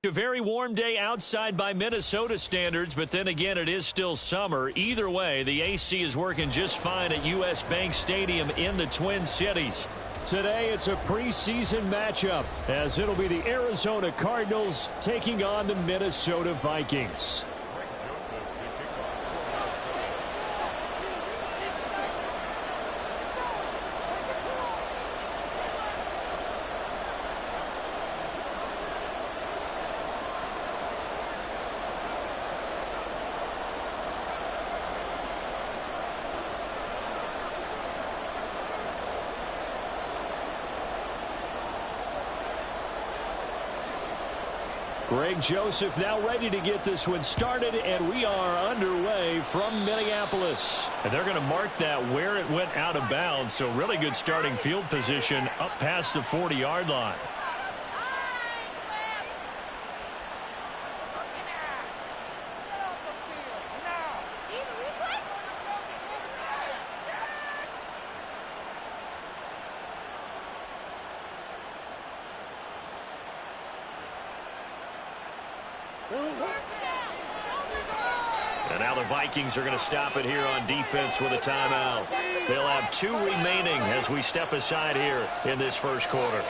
A very warm day outside by Minnesota standards, but then again, it is still summer. Either way, the AC is working just fine at U.S. Bank Stadium in the Twin Cities. Today, it's a preseason matchup, as it'll be the Arizona Cardinals taking on the Minnesota Vikings. Greg Joseph now ready to get this one started, and we are underway from Minneapolis. And they're going to mark that where it went out of bounds, so really good starting field position up past the 40-yard line. And now the Vikings are going to stop it here on defense with a timeout. They'll have 2 remaining as we step aside here in this first quarter.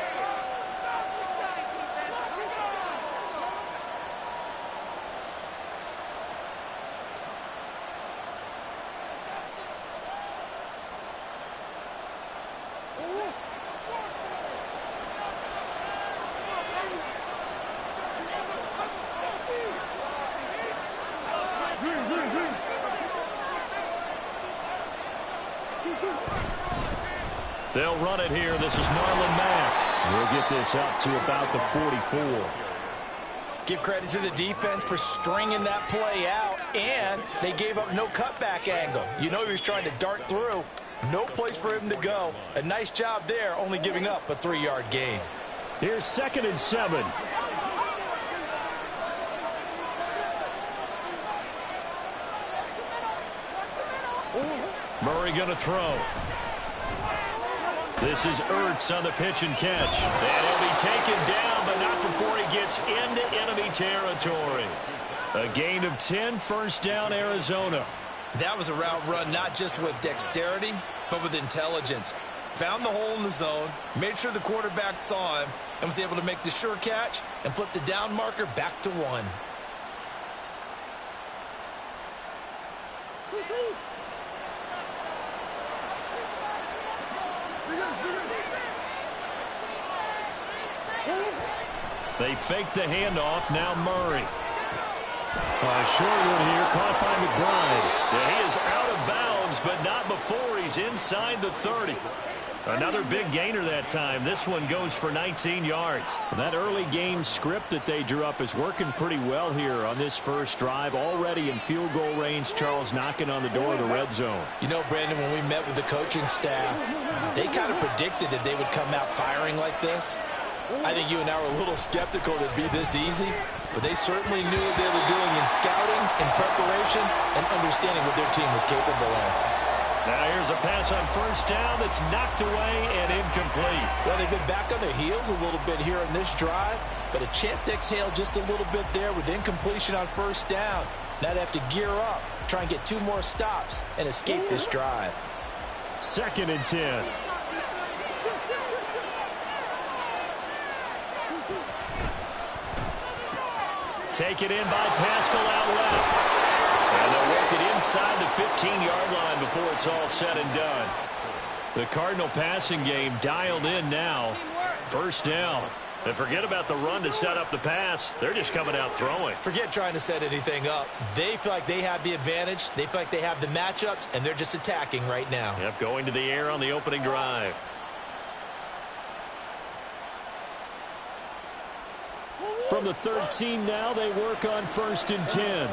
They'll run it here. This is Marlon Mack. We'll get this up to about the 44. Give credit to the defense for stringing that play out, and they gave up no cutback angle. You know he was trying to dart through. No place for him to go. A nice job there, only giving up a 3-yard gain. Here's 2nd and 7. Murray going to throw. This is Ertz on the pitch and catch. And he'll be taken down, but not before he gets into enemy territory. A gain of 10, first down, Arizona. That was a route run not just with dexterity, but with intelligence. Found the hole in the zone, made sure the quarterback saw him, and was able to make the sure catch and flip the down marker back to 1. They fake the handoff. Now Murray. Short one here, caught by McBride. Yeah, he is out of bounds, but not before he's inside the 30. Another big gainer that time. This one goes for 19 yards. That early game script that they drew up is working pretty well here on this first drive. Already in field goal range, Charles knocking on the door of the red zone. You know, Brandon, when we met with the coaching staff, they kind of predicted that they would come out firing like this. I think you and I were a little skeptical that it'd be this easy, but they certainly knew what they were doing in scouting, in preparation, and understanding what their team was capable of. Now here's a pass on first down that's knocked away and incomplete. Well, they've been back on their heels a little bit here on this drive, but a chance to exhale just a little bit there with incompletion on first down. Now they have to gear up, try and get 2 more stops, and escape this drive. 2nd and 10. Take it in by Pascal out left. And they'll work it inside the 15-yard line before it's all said and done. The Cardinal passing game dialed in now. First down. And forget about the run to set up the pass. They're just coming out throwing. Forget trying to set anything up. They feel like they have the advantage. They feel like they have the matchups, and they're just attacking right now. Yep, going to the air on the opening drive. From the 13 now, they work on 1st and 10.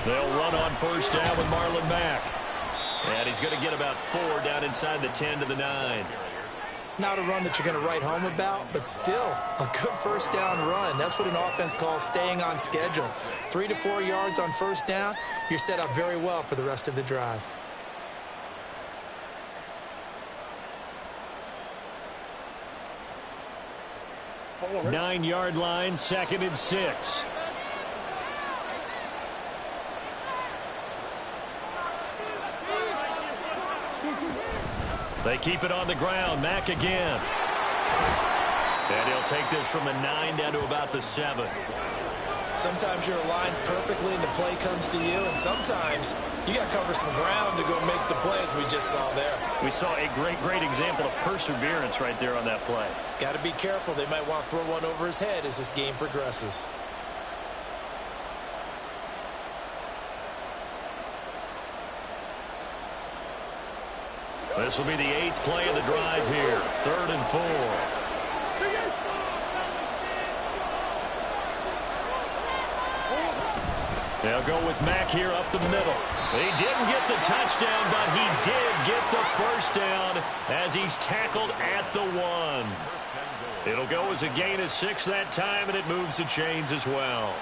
They'll run on first down with Marlon Mack. And he's going to get about 4 down inside the 10 to the 9. Not a run that you're going to write home about, but still a good first down run. That's what an offense calls staying on schedule. 3 to 4 yards on first down, you're set up very well for the rest of the drive. Nine-yard line, 2nd and 6. They keep it on the ground. Mack again. And he'll take this from the 9 down to about the 7. Sometimes you're aligned perfectly and the play comes to you, and sometimes you got to cover some ground to go make the play, as we just saw there. We saw a great example of perseverance right there on that play. Got to be careful. They might want to throw one over his head as this game progresses. This will be the 8th play of the drive here. 3rd and 4. They'll go with Mack here up the middle. He didn't get the touchdown, but he did get the first down as he's tackled at the 1. It'll go as a gain of 6 that time, and it moves the chains as well.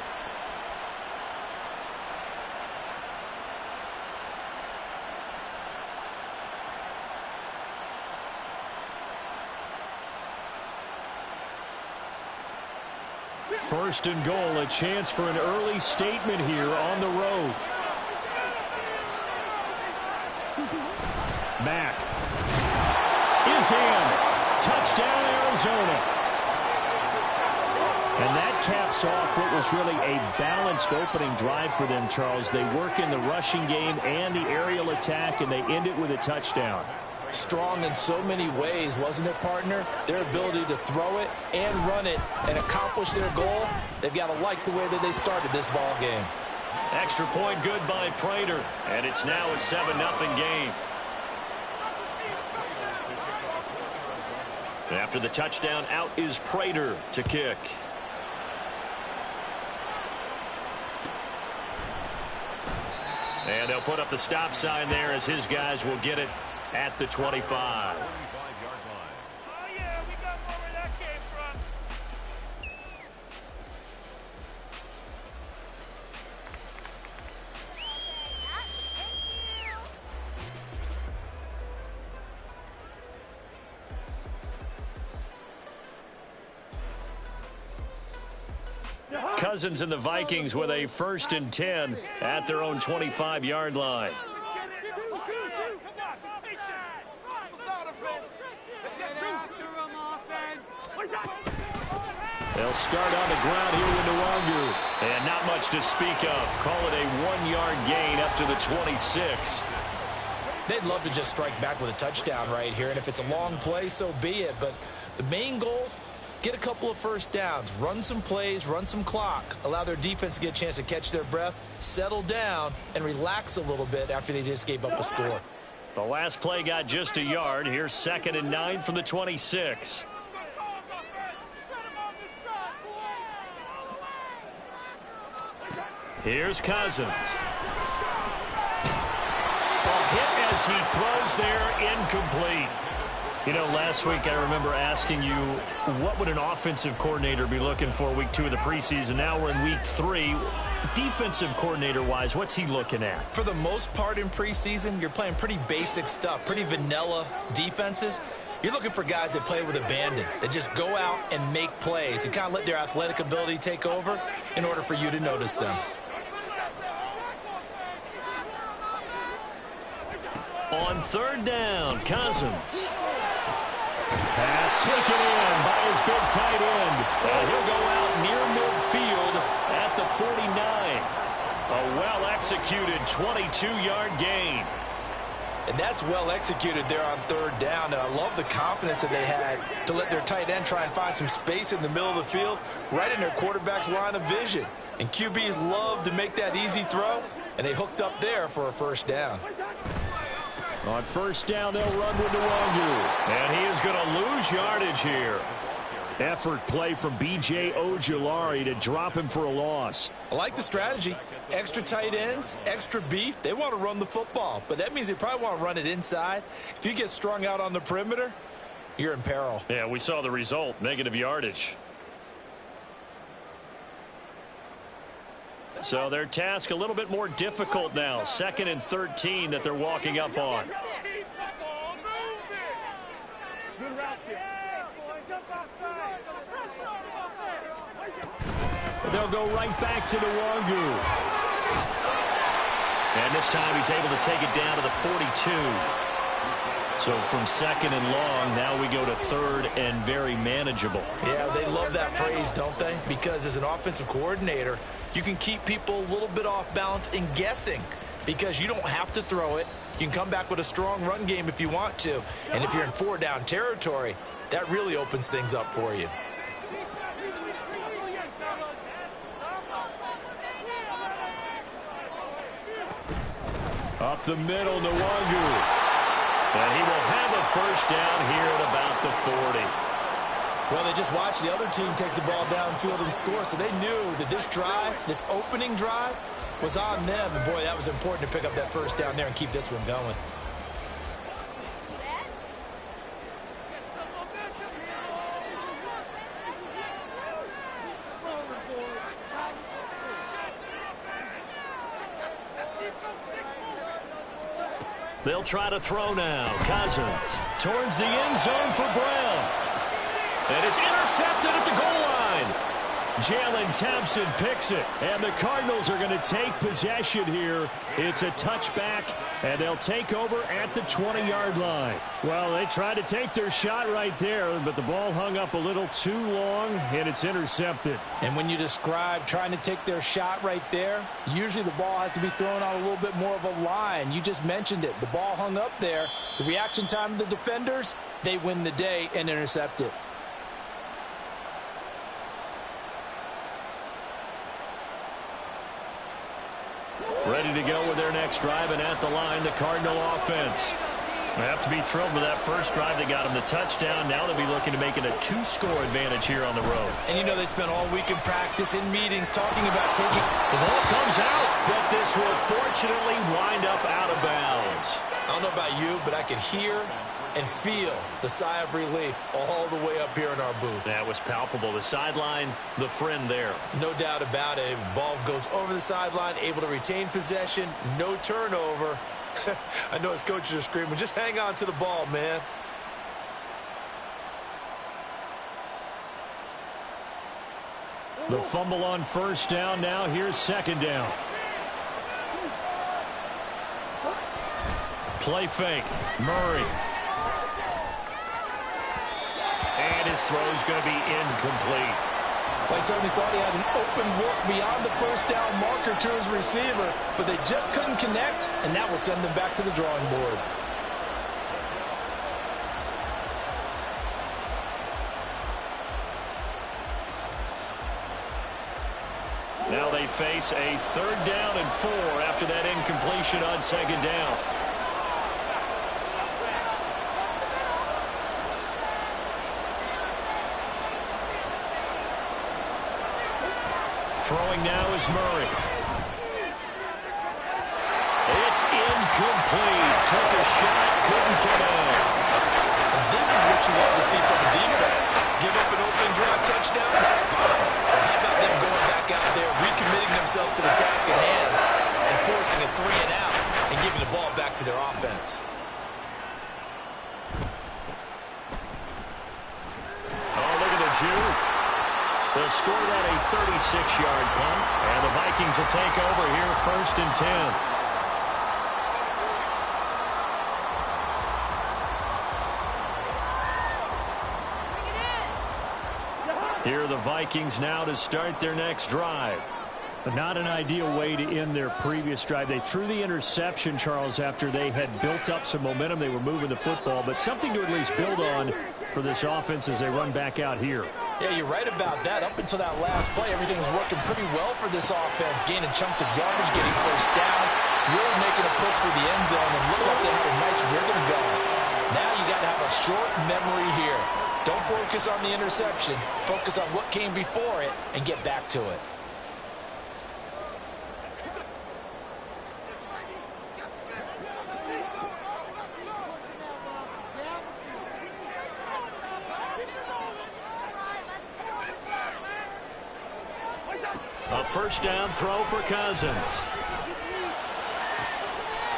First and goal, a chance for an early statement here on the road. Mack is in. Touchdown, Arizona. And that caps off what was really a balanced opening drive for them, Charles. They work in the rushing game and the aerial attack, and they end it with a touchdown. Strong in so many ways, wasn't it, partner? Their ability to throw it and run it and accomplish their goal, they've got to like the way that they started this ball game. Extra point good by Prater, and it's now a 7-0 game. After the touchdown, out is Prater to kick. And they'll put up the stop sign there as his guys will get it at the 25. Oh, yeah, we got more where that came from. Cousins and the Vikings with a 1st and 10 at their own 25-yard line. They'll start on the ground here with Nwangu. And not much to speak of. Call it a 1-yard gain up to the 26. They'd love to just strike back with a touchdown right here, and if it's a long play, so be it. But the main goal, get a couple of first downs, run some plays, run some clock, allow their defense to get a chance to catch their breath, settle down, and relax a little bit after they just gave up a score. The last play got just a yard. Here's 2nd and 9 from the 26. Here's Cousins. Well, hit as he throws there, incomplete. You know, last week I remember asking you, what would an offensive coordinator be looking for week 2 of the preseason? Now we're in week 3. Defensive coordinator-wise, what's he looking at? For the most part in preseason, you're playing pretty basic stuff, pretty vanilla defenses. You're looking for guys that play with abandon, that just go out and make plays. You kind of let their athletic ability take over in order for you to notice them. On 3rd down, Cousins. Pass taken in by his big tight end. And he'll go out near midfield at the 49. A well-executed 22-yard gain. And that's well executed there on 3rd down. And I love the confidence that they had to let their tight end try and find some space in the middle of the field, right in their quarterback's line of vision. And QBs love to make that easy throw, and they hooked up there for a first down. On 1st down, they'll run with Nwangu. And he is going to lose yardage here. Effort play from B.J. Ojulari to drop him for a loss. I like the strategy. Extra tight ends, extra beef. They want to run the football, but that means they probably want to run it inside. If you get strung out on the perimeter, you're in peril. Yeah, we saw the result, negative yardage. So their task a little bit more difficult now. 2nd and 13 that they're walking up on. They'll go right back to Nwangu. And this time he's able to take it down to the 42. So from 2nd and long, now we go to 3rd and very manageable. Yeah, they love that phrase, don't they? Because as an offensive coordinator, you can keep people a little bit off balance and guessing because you don't have to throw it. You can come back with a strong run game if you want to. And if you're in 4-down territory, that really opens things up for you. Up the middle, Nwangu. And he will have a first down here at about the 40. Well, they just watched the other team take the ball downfield and score, so they knew that this drive, this opening drive, was on them. And, boy, that was important to pick up that first down there and keep this one going. They'll try to throw now. Cousins towards the end zone for Brown. And it's intercepted at the goal line. Jalen Thompson picks it. And the Cardinals are going to take possession here. It's a touchback, and they'll take over at the 20-yard line. Well, they tried to take their shot right there, but the ball hung up a little too long, and it's intercepted. And when you describe trying to take their shot right there, usually the ball has to be thrown on a little bit more of a line. You just mentioned it. The ball hung up there. The reaction time of the defenders, they win the day and intercept it. Ready to go with their next drive, and at the line, the Cardinal offense. They have to be thrilled with that first drive. They got them the touchdown. Now they'll be looking to make it a 2-score advantage here on the road. And you know they spent all week in practice, in meetings, talking about taking... The ball comes out, but this will fortunately wind up out of bounds. I don't know about you, but I could hear and feel the sigh of relief all the way up here in our booth. That was palpable. The sideline, the friend there. No doubt about it. The ball goes over the sideline, able to retain possession, no turnover. I know his coaches are screaming, just hang on to the ball, man. The fumble on first down. Now here's 2nd down. Play fake. Murray. And his throw's going to be incomplete. I certainly thought he had an open look beyond the first down marker to his receiver, but they just couldn't connect, and that will send them back to the drawing board. Now they face a 3rd down and 4 after that incompletion on 2nd down. Throwing now is Murray. It's incomplete. Took a shot, couldn't get in. And this is what you want to see from a defense. Give up an opening drive touchdown, that's fine. But how about them going back out there, recommitting themselves to the task at hand, and forcing a 3 and out, and giving the ball back to their offense. Oh, look at the juke. They'll score that a 36-yard punt, and the Vikings will take over here 1st and 10. Here are the Vikings now to start their next drive. But not an ideal way to end their previous drive. They threw the interception, Charles, after they had built up some momentum. They were moving the football, but something to at least build on for this offense as they run back out here. Yeah, you're right about that. Up until that last play, everything was working pretty well for this offense, gaining chunks of yardage, getting first downs, really making a push for the end zone, and looked like they had a nice rhythm going. Now you got to have a short memory here. Don't focus on the interception. Focus on what came before it and get back to it. A first down throw for Cousins.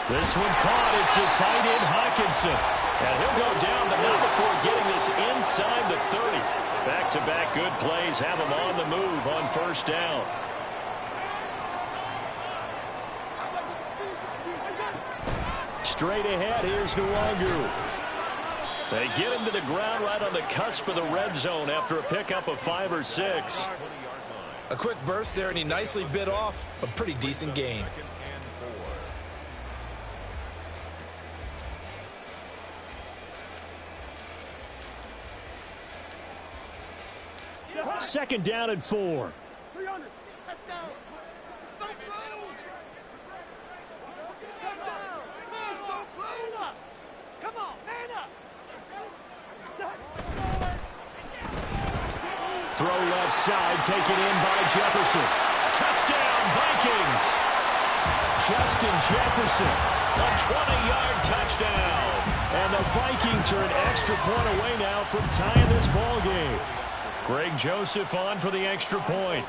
This one caught. It's the tight end, Hawkinson. And he'll go down, but not before getting this inside the 30. Back-to-back good plays have him on the move on first down. Straight ahead, here's Nwangu. They get him to the ground right on the cusp of the red zone after a pickup of 5 or 6. A quick burst there, and he nicely bit off a pretty decent gain. Second down and 4. 300. Touchdown. It's so close. Touchdown. It's so close. Come on, man up. Throw left side, taken in by Jefferson. Touchdown, Vikings. Justin Jefferson, a 20-yard touchdown. And the Vikings are an extra point away now from tying this ball game. Greg Joseph on for the extra point.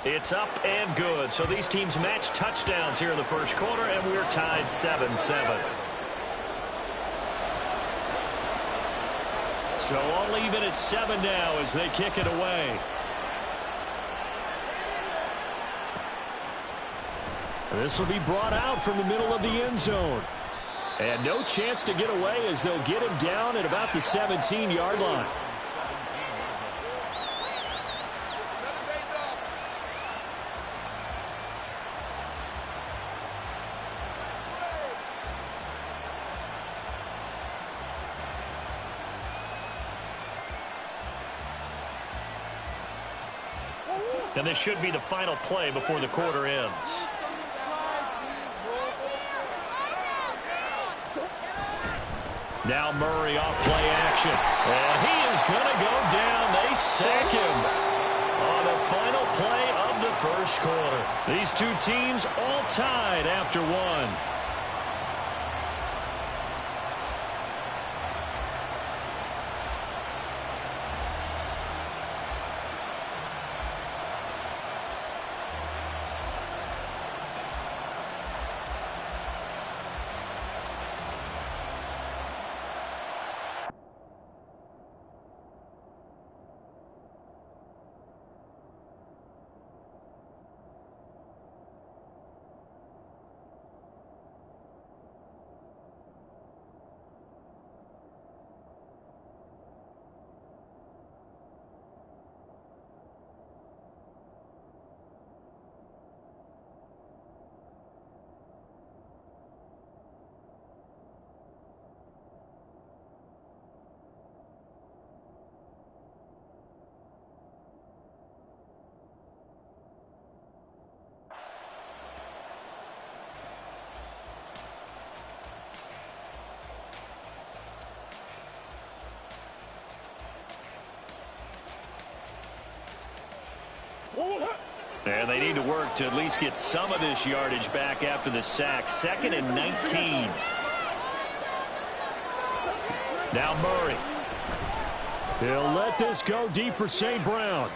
It's up and good. So these teams match touchdowns here in the first quarter, and we're tied 7-7. So all even at 7 now as they kick it away. This will be brought out from the middle of the end zone. And no chance to get away as they'll get him down at about the 17-yard line. And this should be the final play before the quarter ends. Now Murray off play action. And he is going to go down. They sack him on the final play of the first quarter. These two teams all tied after one. And they need to work to at least get some of this yardage back after the sack. 2nd and 19. Now Murray. He'll let this go deep for St. Brown.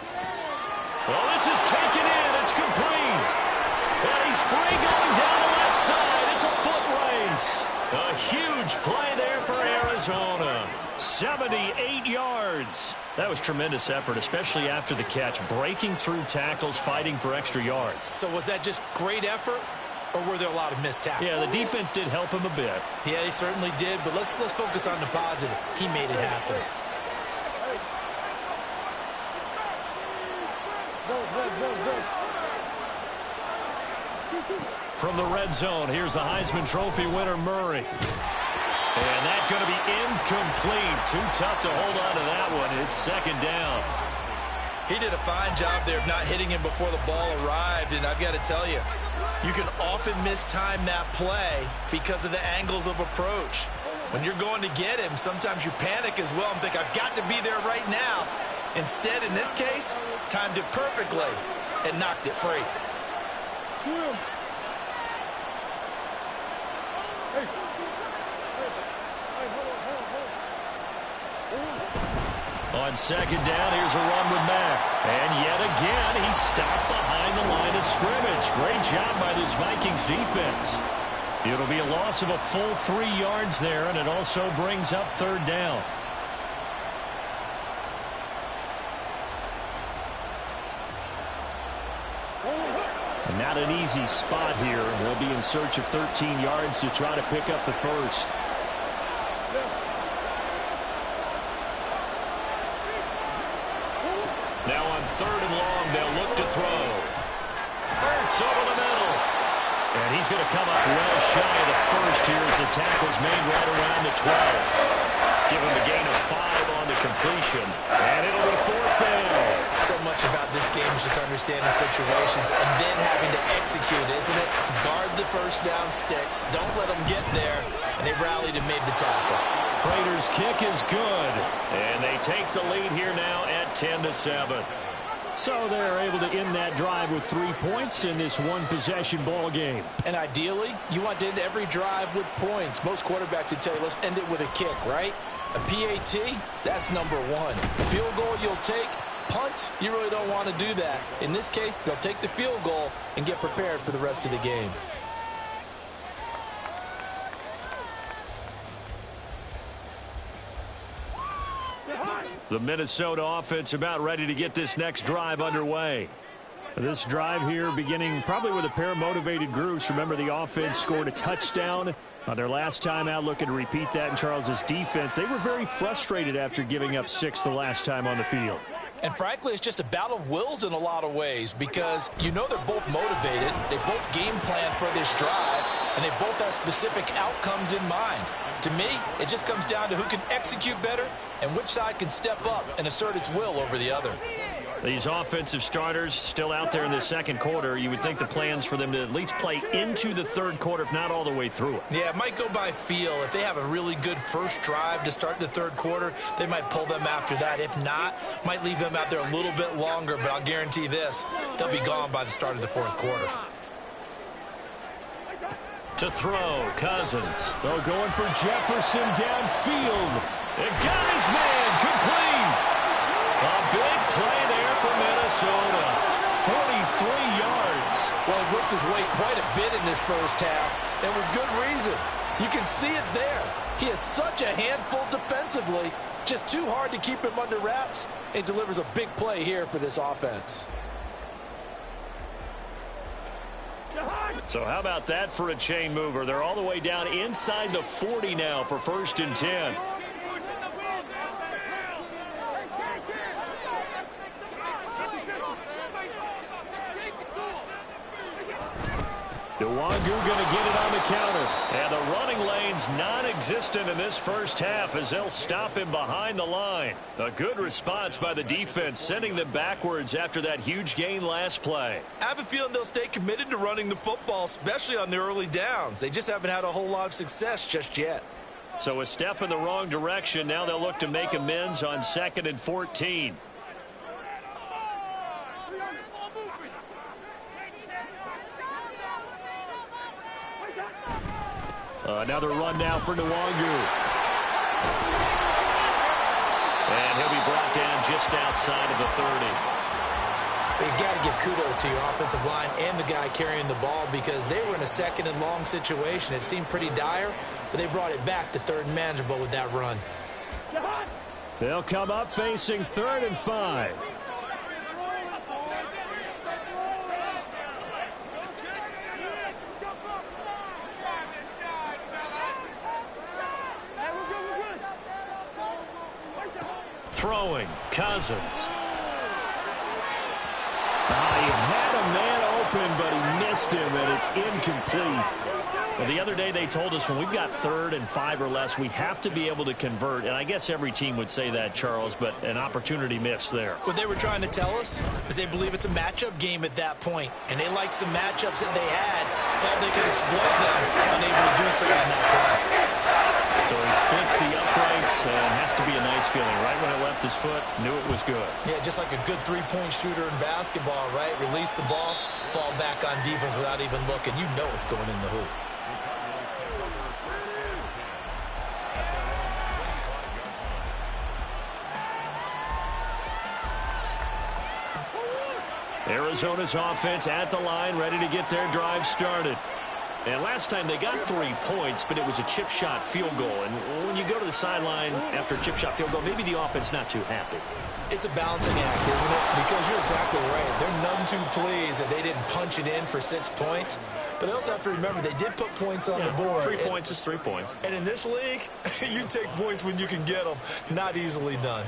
Well, this is taken in. It's complete. And he's free going down the left side. It's a foot race. A huge play there for Arizona. 78 yards. That was tremendous effort, especially after the catch. Breaking through tackles, fighting for extra yards. So was that just great effort, or were there a lot of missed tackles? Yeah, the defense did help him a bit. Yeah, he certainly did, but let's focus on the positive. He made it happen. From the red zone, here's the Heisman Trophy winner, Murray. And that's going to be incomplete. Too tough to hold on to that one. It's 2nd down. He did a fine job there of not hitting him before the ball arrived, and I've got to tell you, you can often mistime that play because of the angles of approach. When you're going to get him, sometimes you panic as well and think, I've got to be there right now. Instead, in this case, timed it perfectly and knocked it free. on second down, here's a run with Mack. And yet again, he's stopped behind the line of scrimmage. Great job by this Vikings defense. It'll be a loss of a full 3 yards there, and it also brings up third down. Not an easy spot here. We'll be in search of 13 yards to try to pick up the first. Now on third and long, they'll look to throw. Hurts over the middle. And he's going to come up well shy of the first here as the tackle's made right around the 12. Give him a gain of 5 on the completion. And it'll be fourth down. So much about this game is just understanding situations and then having to execute, isn't it? Guard the first down sticks. Don't let them get there. And they rallied and made the tackle. Prater's kick is good. And they take the lead here now at 10-7. So they're able to end that drive with 3 points in this one-possession ball game. And ideally, you want to end every drive with points. Most quarterbacks would tell you, let's end it with a kick, right? A PAT, that's number 1. Field goal you'll take. Punts, you really don't want to do that. In this case, they'll take the field goal and get prepared for the rest of the game. The Minnesota offense about ready to get this next drive underway. This drive here beginning probably with a pair of motivated groups. Remember, the offense scored a touchdown on their last time out, looking to repeat that in Charles's defense. They were very frustrated after giving up 6 the last time on the field. And frankly, it's just a battle of wills in a lot of ways because you know they're both motivated. They both game plan for this drive, and they both have specific outcomes in mind. To me, it just comes down to who can execute better and which side can step up and assert its will over the other. These offensive starters still out there in the second quarter. You would think the plans for them to at least play into the third quarter, if not all the way through it. Yeah, it might go by feel. If they have a really good first drive to start the third quarter, they might pull them after that. If not, might leave them out there a little bit longer, but I'll guarantee this, they'll be gone by the start of the fourth quarter. To throw, Cousins. They're going for Jefferson downfield. It got his man complete. A big play there for Minnesota. 43 yards. Well, he worked his way quite a bit in this first half, and with good reason. You can see it there. He is such a handful defensively. Just too hard to keep him under wraps. It delivers a big play here for this offense. So how about that for a chain mover? They're all the way down inside the 40 now for 1st and 10. Nwangu going to get it on the counter. And the running lane's non-existent in this first half as they'll stop him behind the line. A good response by the defense, sending them backwards after that huge gain last play. I have a feeling they'll stay committed to running the football, especially on the early downs. They just haven't had a whole lot of success just yet. So a step in the wrong direction. Now they'll look to make amends on 2nd and 14. Another run now for Nwangu. And he'll be brought down just outside of the 30. You got to give kudos to your offensive line and the guy carrying the ball because they were in a 2nd and long situation. It seemed pretty dire, but they brought it back to 3rd and manageable with that run. They'll come up facing 3rd and 5. Throwing, Cousins. He had a man open, but he missed him, and it's incomplete. Well, the other day they told us when we've got 3rd and 5 or less, we have to be able to convert. And I guess every team would say that, Charles, but an opportunity missed there. What they were trying to tell us is they believe it's a matchup game at that point, and they liked some matchups that they had, thought they could exploit them, unable to do so on that play. So he splits the uprights and has to be a nice feeling. Right when it left his foot, knew it was good. Yeah, just like a good three-point shooter in basketball, right? Release the ball, fall back on defense without even looking. You know it's going in the hoop. Arizona's offense at the line, ready to get their drive started. And last time they got 3 points, but it was a chip shot field goal. And when you go to the sideline after a chip shot field goal, maybe the offense not too happy. It's a balancing act, isn't it? Because you're exactly right. They're none too pleased that they didn't punch it in for 6 points. But they also have to remember they did put points on the board. 3 points is 3 points. And in this league, you take points when you can get them. Not easily done.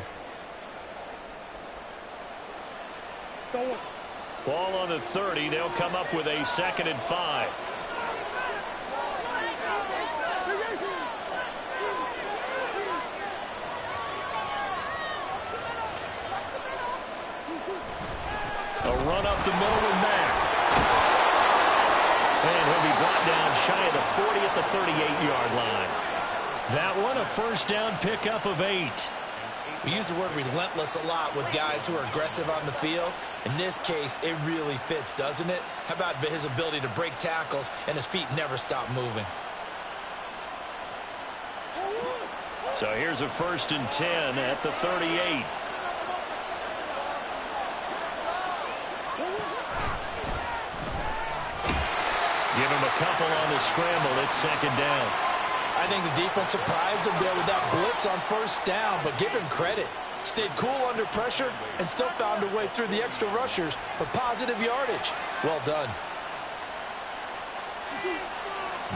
Ball on the 30. They'll come up with a 2nd and 5. A run up the middle with Mack. And he'll be brought down shy of the 40 at the 38-yard line. That one, a first down pickup of 8. We use the word relentless a lot with guys who are aggressive on the field. In this case, it really fits, doesn't it? How about his ability to break tackles and his feet never stop moving? So here's a 1st and 10 at the 38. Give him a couple on the scramble. It's 2nd down. I think the defense surprised him there with that blitz on 1st down, but give him credit. Stayed cool under pressure and still found a way through the extra rushers for positive yardage. Well done.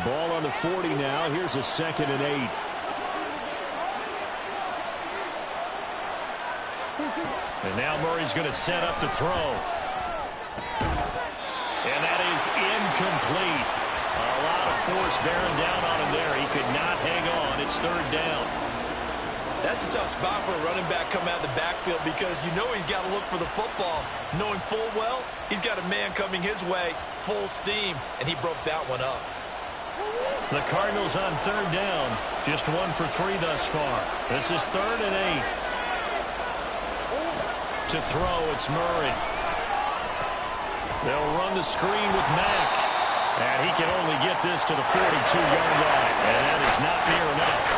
Ball on the 40 now. Here's a 2nd and 8. And now Murray's going to set up to throw. And that is incomplete. A lot of force bearing down on him there. He could not hang on. It's 3rd down. That's a tough spot for a running back coming out of the backfield because you know he's got to look for the football, knowing full well he's got a man coming his way, full steam, and he broke that one up. The Cardinals on 3rd down. Just 1 for 3 thus far. This is 3rd and 8. To throw, it's Murray. They'll run the screen with Mack. And he can only get this to the 42-yard line. And that is not near enough.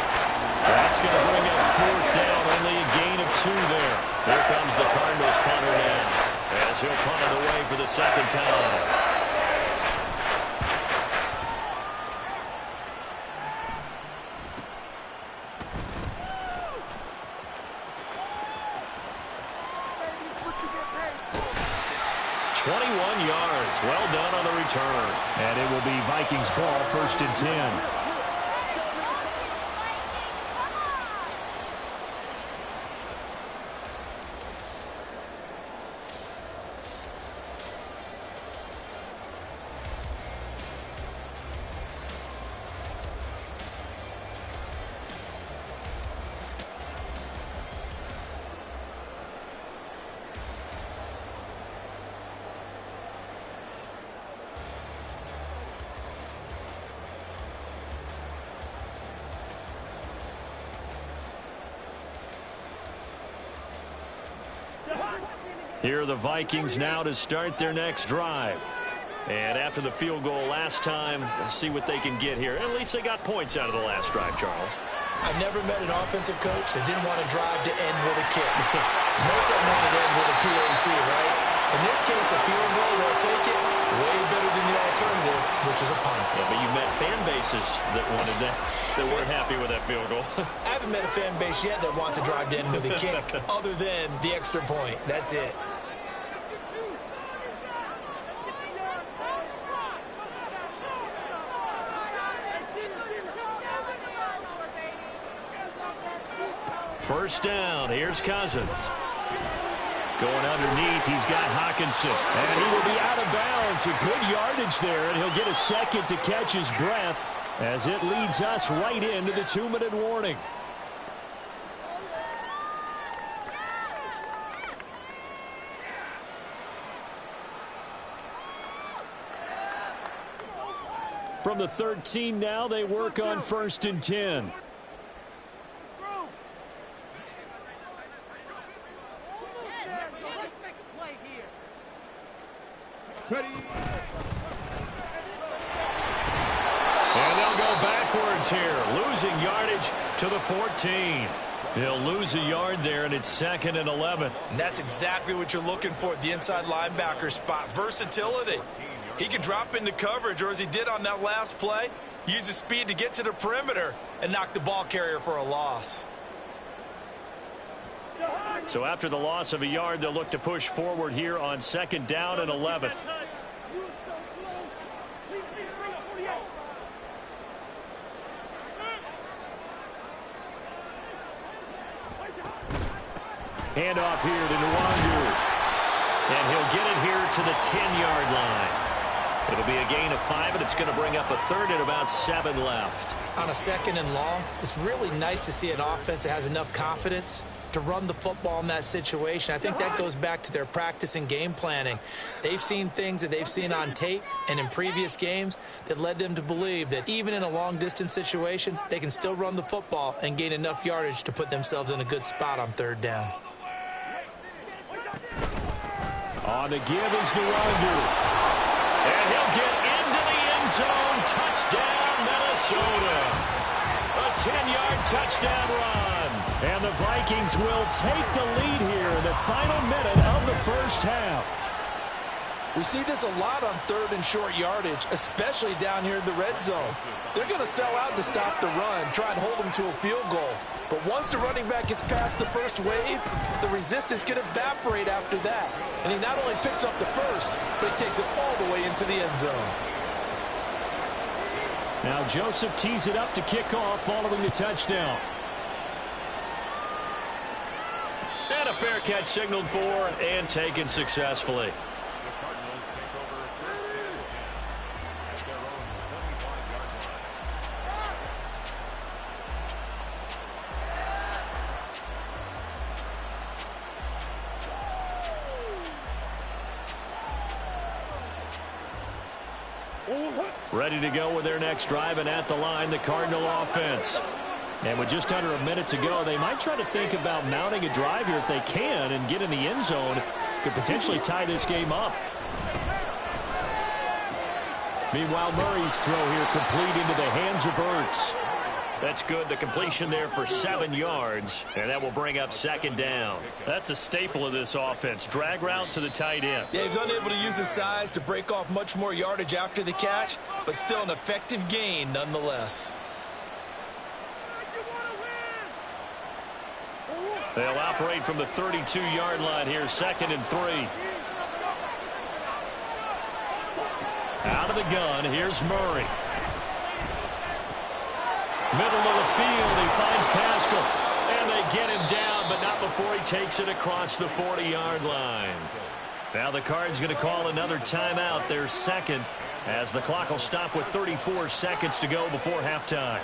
That's going to bring up 4th down. Only a gain of 2 there. Here comes the Cardinals punter now, as he'll punt it away for the 2nd time. Well done on the return. And it will be Vikings ball, 1st and 10. Here are the Vikings now to start their next drive. And after the field goal last time, we'll see what they can get here. At least they got points out of the last drive, Charles. I never met an offensive coach that didn't want to drive to end with a kick. Most of them want to end with a PAT, right? In this case, a field goal, they'll take it way better than the alternative, which is a punt. Yeah, but you met fan bases that wanted that, that weren't happy with that field goal. I haven't met a fan base yet that wants to drive to end with a kick, other than the extra point. That's it. First down, here's Cousins. Going underneath, he's got Hawkinson. And he will be out of bounds. A good yardage there, and he'll get a second to catch his breath as it leads us right into the 2-minute warning. From the 13 now, they work on 1st and 10. Ready. And they'll go backwards here, losing yardage to the 14. He'll lose a yard there, and it's 2nd and 11. And that's exactly what you're looking for at the inside linebacker spot. Versatility. He can drop into coverage, or as he did on that last play, use his speed to get to the perimeter and knock the ball carrier for a loss. So after the loss of a yard, they'll look to push forward here on 2nd down and 11. Handoff here to Nwangu. And he'll get it here to the 10-yard line. It'll be a gain of 5, and it's going to bring up a 3rd and about 7 left. On a 2nd and long, it's really nice to see an offense that has enough confidence to run the football in that situation. I think that goes back to their practice and game planning. They've seen things that they've seen on tape and in previous games that led them to believe that even in a long-distance situation, they can still run the football and gain enough yardage to put themselves in a good spot on 3rd down. On the give is Nwangu. And he'll get into the end zone. Touchdown, Minnesota. A 10-yard touchdown run. And the Vikings will take the lead here in the final minute of the first half. We see this a lot on 3rd and short yardage, especially down here in the red zone. They're going to sell out to stop the run, try and hold them to a field goal. But once the running back gets past the first wave, the resistance can evaporate after that. And he not only picks up the first, but he takes it all the way into the end zone. Now Joseph tees it up to kick off following the touchdown. And a fair catch signaled for and taken successfully. Ready to go with their next drive, and at the line, the Cardinal offense. And with just under a minute to go, they might try to think about mounting a drive here if they can and get in the end zone. Could potentially tie this game up. Meanwhile, Murray's throw here complete into the hands of Ertz. That's good. The completion there for 7 yards, and that will bring up 2nd down. That's a staple of this offense. Drag route to the tight end. Yeah, he's unable to use his size to break off much more yardage after the catch, but still an effective gain nonetheless. They'll operate from the 32-yard line here, 2nd and 3. Out of the gun, here's Murray. Middle of the field, he finds Pascal. And they get him down, but not before he takes it across the 40-yard line. Now the Cards going to call another timeout, their 2nd, as the clock will stop with 34 seconds to go before halftime.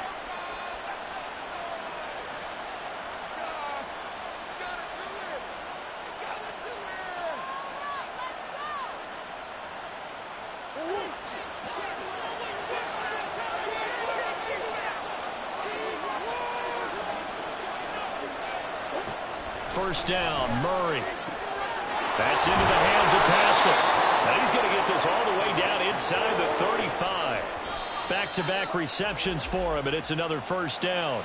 First down, Murray. That's into the hands of Pascal. And he's going to get this all the way down inside the 35. Back-to-back receptions for him, and it's another first down.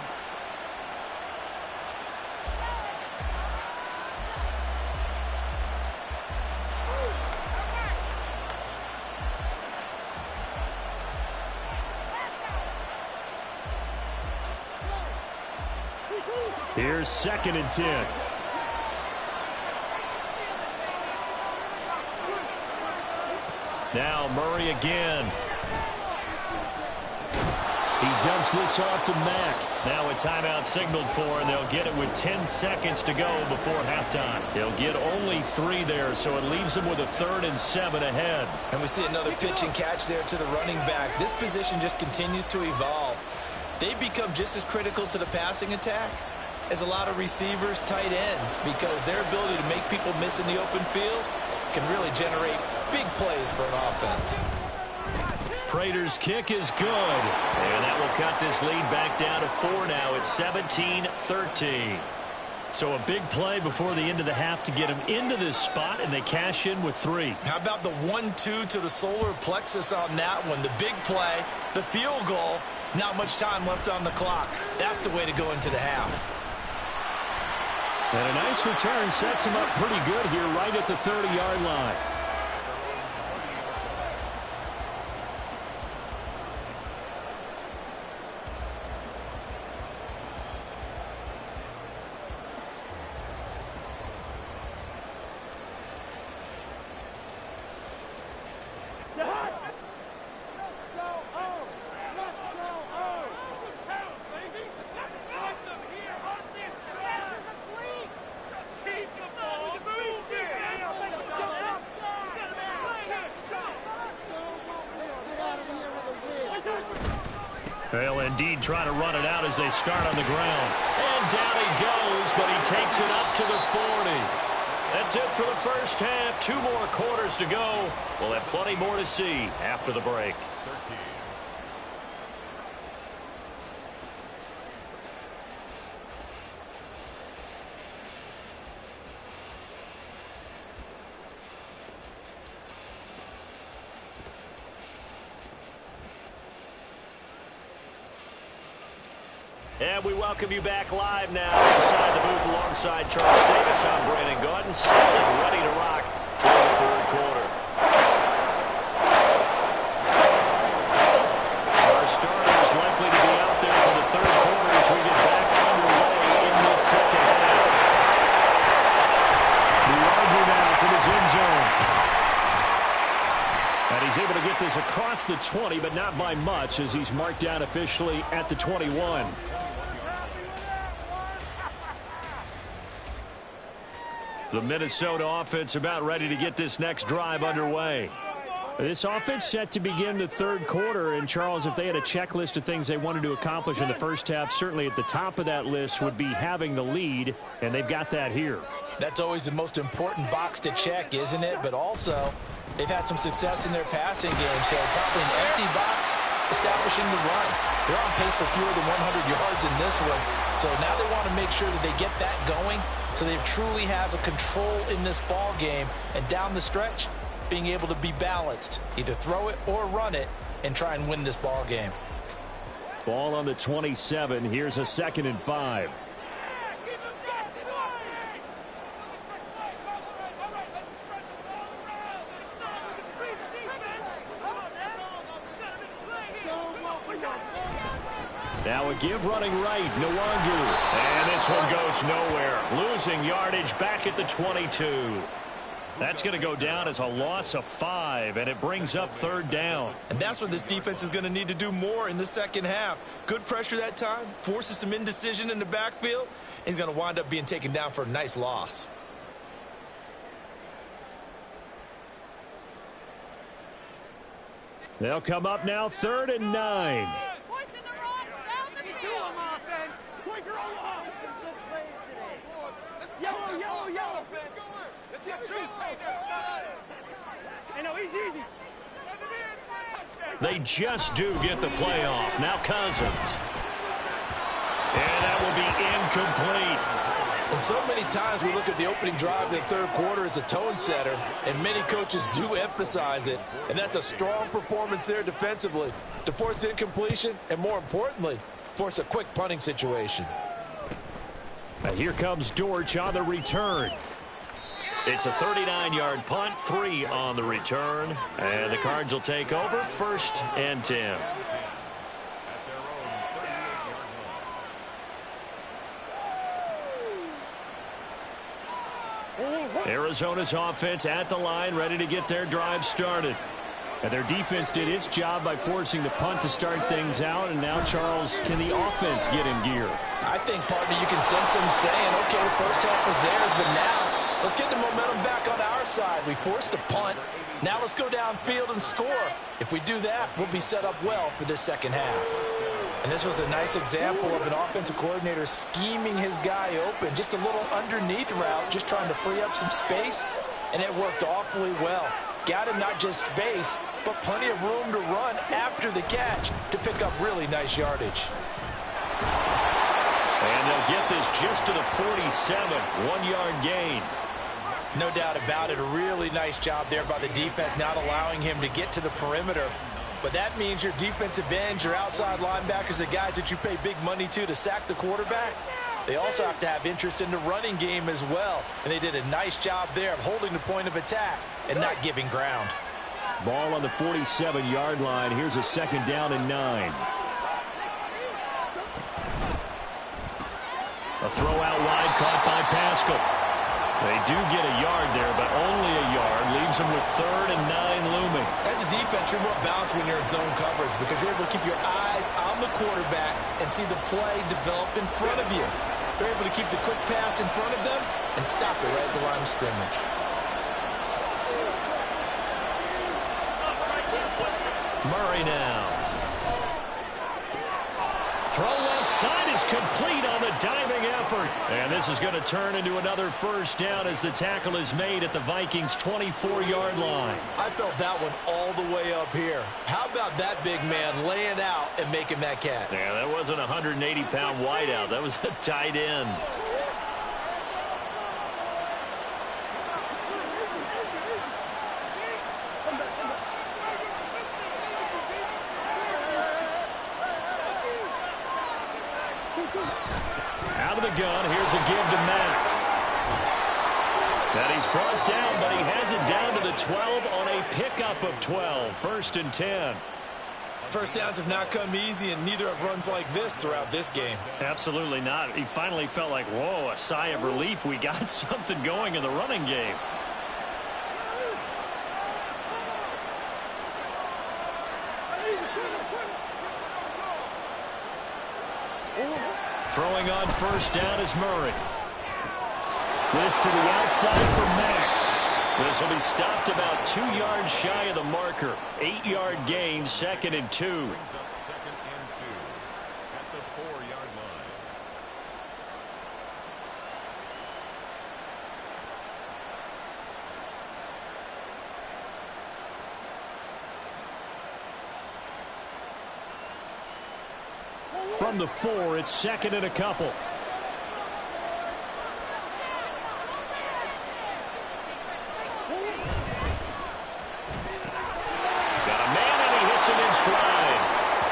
Here's 2nd and 10. Now Murray again. He dumps this off to Mack. Now a timeout signaled for, and they'll get it with 10 seconds to go before halftime. They'll get only 3 there, so it leaves them with a 3rd and 7 ahead. And we see another pitch and catch there to the running back. This position just continues to evolve. They've become just as critical to the passing attack as a lot of receivers, tight ends, because their ability to make people miss in the open field can really generate big plays for an offense. Prater's kick is good, and that will cut this lead back down to 4 now. It's 17-13. So a big play before the end of the half to get them into this spot, and they cash in with 3. How about the 1-2 to the solar plexus on that one? The big play, the field goal, not much time left on the clock. That's the way to go into the half. And a nice return sets him up pretty good here right at the 30-yard line. They'll indeed try to run it out as they start on the ground. And down he goes, but he takes it up to the 40. That's it for the first half. 2 more quarters to go. We'll have plenty more to see after the break. And we welcome you back live now inside the booth alongside Charles Davis. I'm Brandon Gaudin, set and ready to rock for the third quarter. Our starters likely to be out there for the third quarter as we get back underway in this second half. Luagu now from his end zone. And he's able to get this across the 20, but not by much as he's marked down officially at the 21. The Minnesota offense about ready to get this next drive underway. This offense set to begin the third quarter. And, Charles, if they had a checklist of things they wanted to accomplish in the first half, certainly at the top of that list would be having the lead, and they've got that here. That's always the most important box to check, isn't it? But also, they've had some success in their passing game, so probably an empty box establishing the run. They're on pace for fewer than 100 yards in this one, so now they want to make sure that they get that going so they truly have a control in this ball game, and down the stretch, being able to be balanced, either throw it or run it, and try and win this ball game. Ball on the 27. Here's a 2nd and 5. Now a give running right, Nwangu. And this one goes nowhere. Losing yardage back at the 22. That's going to go down as a loss of 5, and it brings up 3rd down. And that's what this defense is going to need to do more in the second half. Good pressure that time, forces some indecision in the backfield. He's going to wind up being taken down for a nice loss. They'll come up now 3rd and 9. They just do get the playoff. Now Cousins. And that will be incomplete. And so many times we look at the opening drive of the third quarter as a tone setter, and many coaches do emphasize it. And that's a strong performance there defensively to force incompletion and, more importantly, force a quick punting situation. And here comes Dortch on the return. It's a 39-yard punt, 3 on the return. And the Cards will take over 1st and 10. Arizona's offense at the line, ready to get their drive started. And their defense did its job by forcing the punt to start things out. And now, Charles, can the offense get in gear? I think, partner, you can sense them saying, okay, the first half was theirs, but now let's get the momentum back on our side. We forced a punt. Now let's go downfield and score. If we do that, we'll be set up well for this second half. And this was a nice example of an offensive coordinator scheming his guy open. Just a little underneath route, just trying to free up some space, and it worked awfully well. Got him not just space, but plenty of room to run after the catch to pick up really nice yardage. And they'll get this just to the 47, 1-yard gain. No doubt about it. A really nice job there by the defense, not allowing him to get to the perimeter. But that means your defensive ends, your outside linebackers, the guys that you pay big money to sack the quarterback, They also have to have interest in the running game as well. And they did a nice job there of holding the point of attack and not giving ground. Ball on the 47-yard line. Here's a second down and 9. A throw out wide caught by Pascal. They do get a yard there, but only a yard. Leaves them with 3rd and 9 looming. As a defense, you're more balanced when you're in zone coverage because you're able to keep your eyes on the quarterback and see the play develop in front of you. They're able to keep the quick pass in front of them and stop it right at the line of scrimmage. Murray now. Throw left side is complete on the diving effort. And this is going to turn into another first down as the tackle is made at the Vikings' 24-yard line. I felt that one all the way up here. How about that big man laying out and making that catch? Yeah, that wasn't a 180-pound wideout. That was a tight end. Out of the gun, here's a give to Mack. And he's brought down, but he has it down to the 12 on a pickup of 12. 1st and 10. First downs have not come easy, and neither have runs like this throughout this game. Absolutely not. He finally felt like, whoa, a sigh of relief. We got something going in the running game. Throwing on first down is Murray. This to the outside for Mack. This will be stopped about 2 yards shy of the marker. 8-yard gain, 2nd and 2. Brings up 2nd and 2 at the 4-yard line. From the 4, it's 2nd and a couple. Got a man, and he hits him in stride.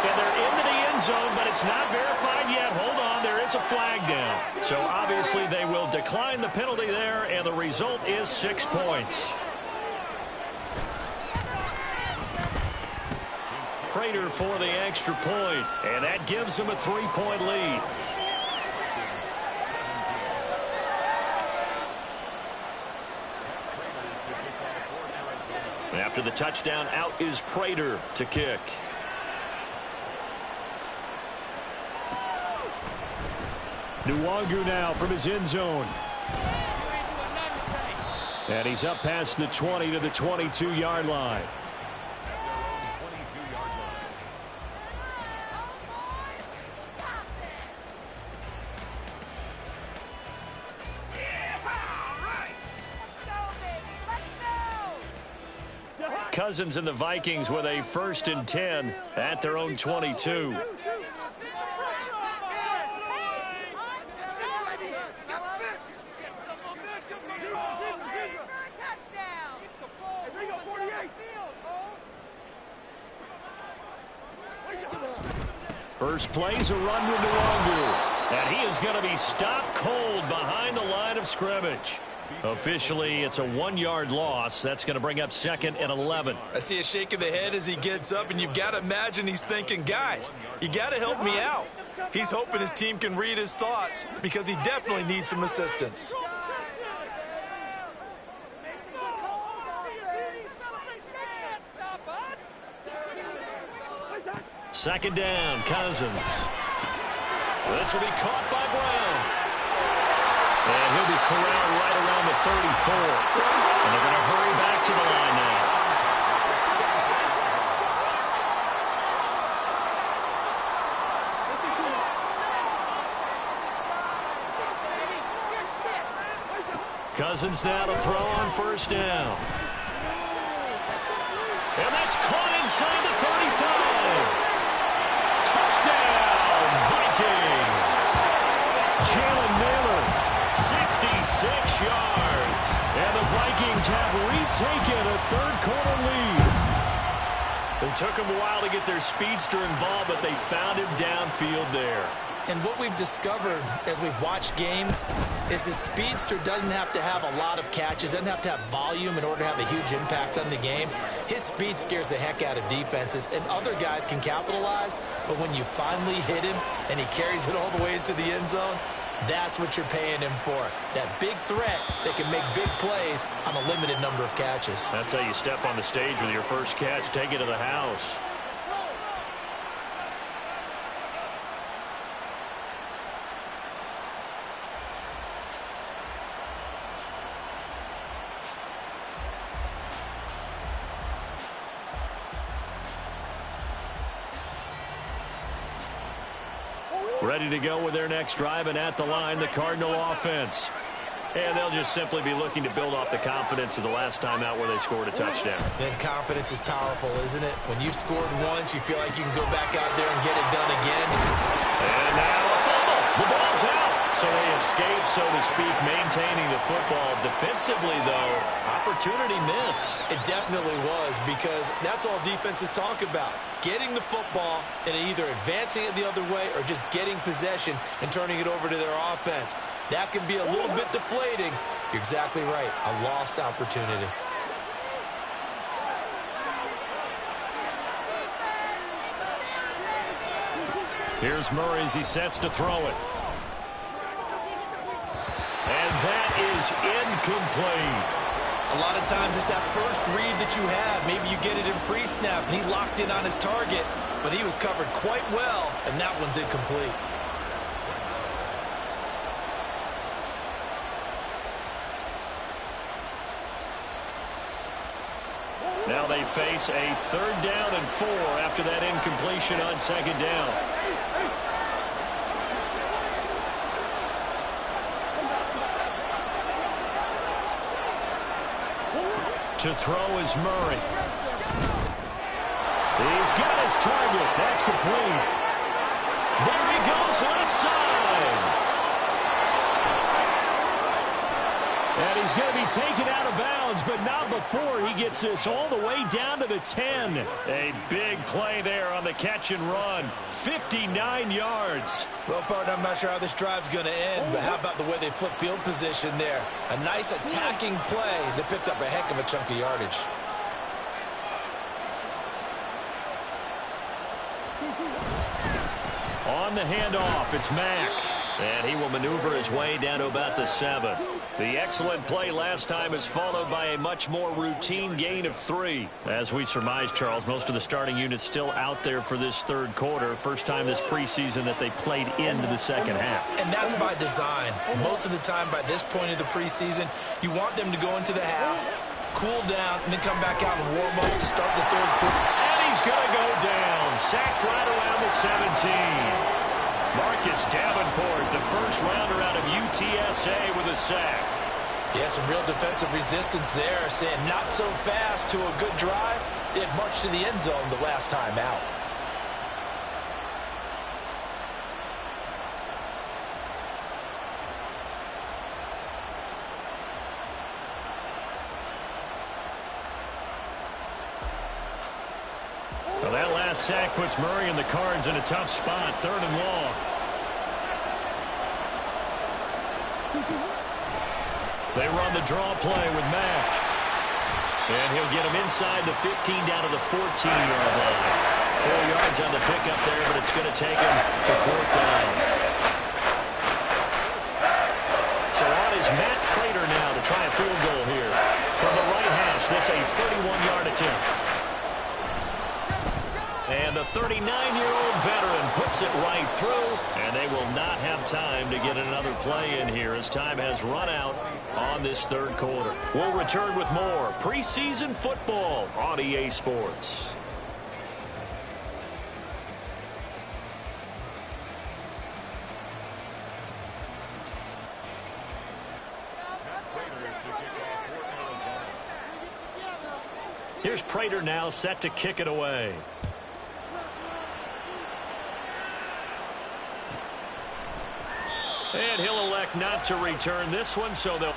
And they're into the end zone, but it's not verified yet. Hold on, there is a flag down. So obviously they will decline the penalty there, and the result is 6 points. Prater for the extra point, and that gives them a 3-point lead. After the touchdown, out is Prater to kick. Nwangu now from his end zone. And he's up past the 20 to the 22-yard line. Cousins and the Vikings with a 1st and 10 at their own 22. First play's a run with Nwangu, and he is going to be stopped cold behind the line of scrimmage. Officially, it's a 1-yard loss. That's going to bring up 2nd and 11. I see a shake of the head as he gets up, and you've got to imagine he's thinking, guys, you got to help me out. He's hoping his team can read his thoughts because he definitely needs some assistance. Second down, Cousins. This will be caught by Brown. And he'll be corralled right around the 34. And they're going to hurry back to the line now. Cousins now to throw on first down. And that's caught inside the 35. Touchdown, Vikings. Jalen Naylor, 66 yards. And the Vikings have retaken a third-quarter lead. It took them a while to get their speedster involved, but they found him downfield there. And what we've discovered as we've watched games is the speedster doesn't have to have a lot of catches, doesn't have to have volume in order to have a huge impact on the game. His speed scares the heck out of defenses, and other guys can capitalize, but when you finally hit him and he carries it all the way into the end zone, that's what you're paying him for. That big threat that can make big plays on a limited number of catches. That's how you step on the stage with your first catch. Take it to the house. Ready to go with their next drive, and at the line, the Cardinal offense. And they'll just simply be looking to build off the confidence of the last time out where they scored a touchdown. And confidence is powerful, isn't it? When you've scored once, you feel like you can go back out there and get it done again. And now a fumble. The ball's out. So they escape, so to speak, maintaining the football. Defensively, though, opportunity miss. It definitely was, because that's all defenses talk about. Getting the football and either advancing it the other way or just getting possession and turning it over to their offense. That can be a little bit deflating. You're exactly right. A lost opportunity. Here's Murray as he sets to throw it. And that is incomplete. A lot of times it's that first read that you have. Maybe you get it in pre-snap and he locked in on his target, but he was covered quite well, and that one's incomplete. Now they face a 3rd down and 4 after that incompletion on 2nd down. To throw is Murray. He's got his target. That's complete. There he goes, left side. And he's going to be taken out of bounds, but not before he gets this all the way down to the 10. A big play there on the catch and run. 59 yards. Well, partner, I'm not sure how this drive's going to end, but how about the way they flip field position there? A nice attacking play that picked up a heck of a chunk of yardage. On the handoff, it's Mack. And he will maneuver his way down to about the 7. The excellent play last time is followed by a much more routine gain of 3. As we surmise, Charles, most of the starting units still out there for this 3rd quarter. First time this preseason that they played into the 2nd half. And that's by design. Most of the time by this point of the preseason, you want them to go into the half, cool down, and then come back out and warm up to start the 3rd quarter. And he's going to go down. Sacked right around the 17. Marcus Davenport, the first rounder out of UTSA with a sack. Yeah, some real defensive resistance there, saying not so fast to a good drive. They had marched to the end zone the last time out. Well, that last sack puts Murray and the Cards in a tough spot, 3rd and long. They run the draw play with Mack. And he'll get him inside the 15 down to the 14-yard line. 4 yards on the pickup there, but it's going to take him to 4th down. So on is Matt Prater now to try a field goal here. From the right hash, this a 31-yard attempt. And the 39-year-old veteran puts it right through, and they will not have time to get another play in here as time has run out on this 3rd quarter. We'll return with more preseason football on EA Sports. Here's Prater now set to kick it away. And he'll elect not to return this one, so they'll...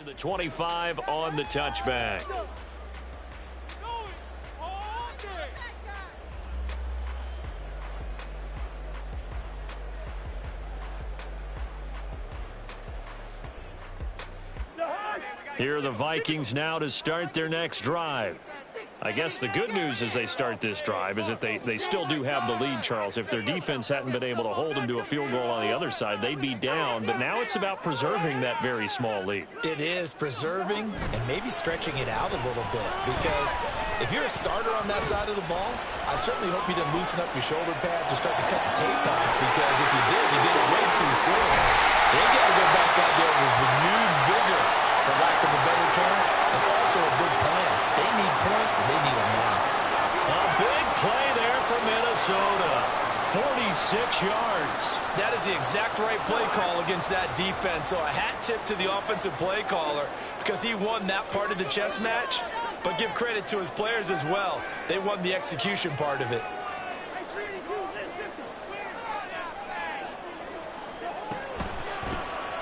To the 25 on the touchback. Here are the Vikings now to start their next drive. I guess the good news as they start this drive is that they still do have the lead, Charles. If their defense hadn't been able to hold them to a field goal on the other side, they'd be down. But now it's about preserving that very small lead. It is preserving and maybe stretching it out a little bit, because if you're a starter on that side of the ball, I certainly hope you didn't loosen up your shoulder pads or start to cut the tape off, because if you did, you did it way too soon. They got to go back out there with renewed vigor, for lack of a better term, and also a good plan. They need points, and they need them now. A big play there for Minnesota. 46 yards. That is the exact right play call against that defense. So a hat tip to the offensive play caller, because he won that part of the chess match. But give credit to his players as well. They won the execution part of it.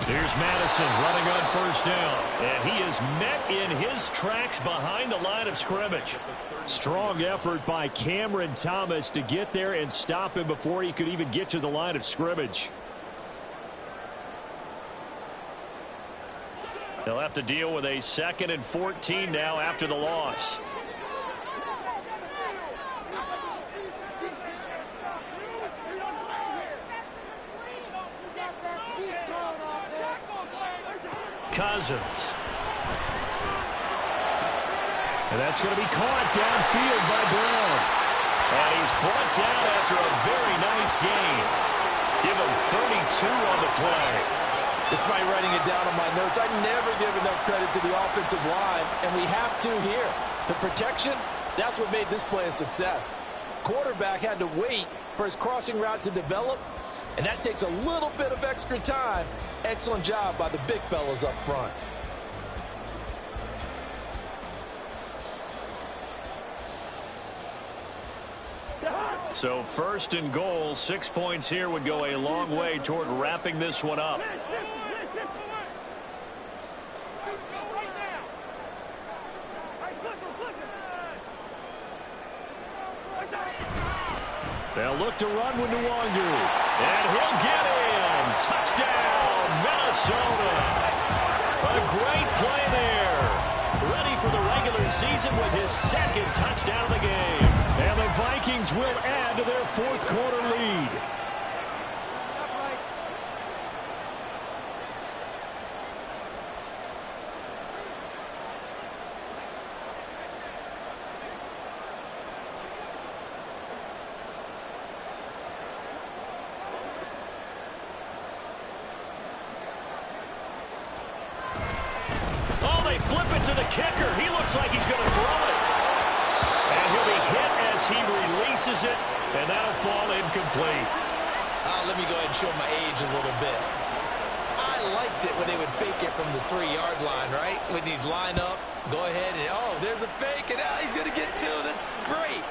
Here's Madison running on first down. And he is met in his tracks behind the line of scrimmage. Strong effort by Cameron Thomas to get there and stop him before he could even get to the line of scrimmage. They'll have to deal with a 2nd and 14 now after the loss. Cousins. And that's going to be caught downfield by Brown. And he's brought down after a very nice gain. Give him 32 on the play. Despite writing it down on my notes, I never give enough credit to the offensive line, and we have to here. The protection, that's what made this play a success. Quarterback had to wait for his crossing route to develop, and that takes a little bit of extra time. Excellent job by the big fellas up front. So 1st and goal, 6 points here would go a long way toward wrapping this one up. They'll look to run with Nwangu. And he'll get in. Touchdown, Minnesota. A great play there. Ready for the regular season with his 2nd touchdown of the game. And the Vikings will add to their 4th quarter lead. Flip it to the kicker. He looks like he's going to throw it. And he'll be hit as he releases it, and that'll fall incomplete. Let me go ahead and show my age a little bit. I liked it when they would fake it from the 3-yard line, right? When you'd line up, go ahead and, oh, there's a fake, and he's going to get 2. That's great.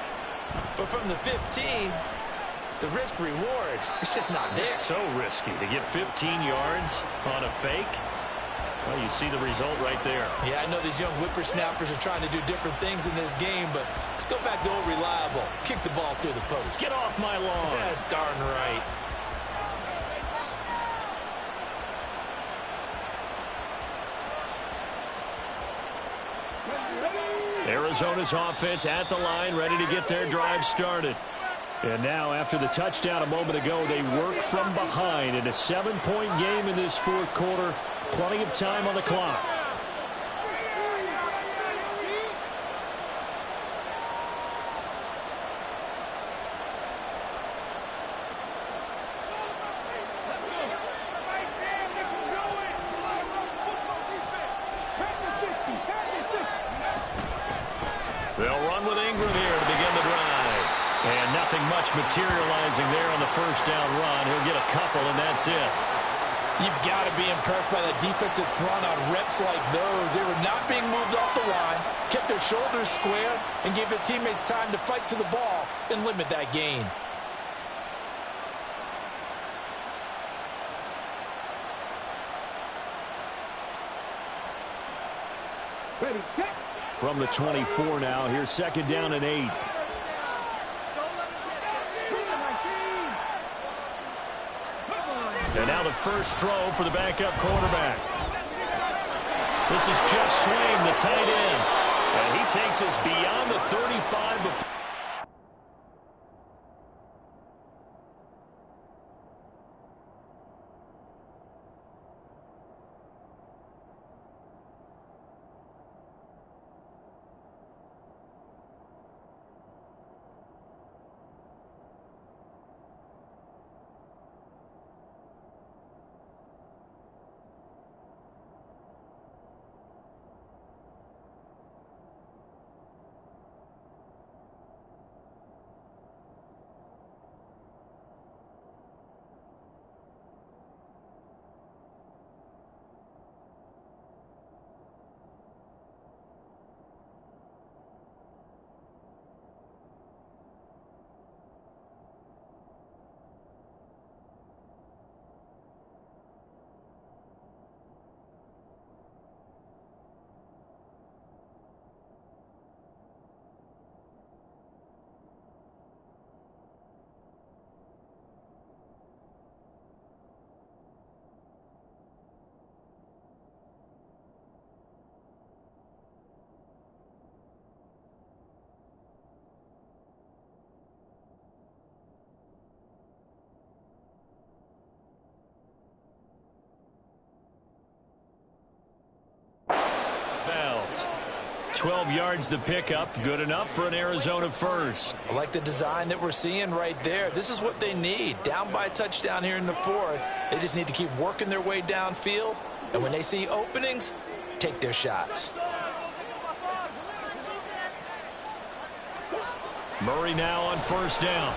But from the 15, the risk-reward, it's just not there. It's so risky to get 15 yards on a fake. Well, you see the result right there. Yeah, I know these young whippersnappers are trying to do different things in this game, but let's go back to old reliable. Kick the ball through the post. Get off my lawn. That's darn right. Arizona's offense at the line, ready to get their drive started. And now, after the touchdown a moment ago, they work from behind in a 7-point game in this 4th quarter. Plenty of time on the clock. They'll run with Ingram here to begin the drive. And nothing much materializing there on the 1st down run. He'll get a couple, and that's it. You've got to be impressed by that defensive front on reps like those. They were not being moved off the line, kept their shoulders square, and gave their teammates time to fight to the ball and limit that gain. From the 24 now, here's 2nd down and 8. And now the first throw for the backup quarterback. This is Jeff Swain, the tight end. And he takes us beyond the 35 before. Bells. 12 yards to pick up. Good enough for an Arizona first. I like the design that we're seeing right there. This is what they need. Down by a touchdown here in the 4th. They just need to keep working their way downfield. And when they see openings, take their shots. Murray now on 1st down.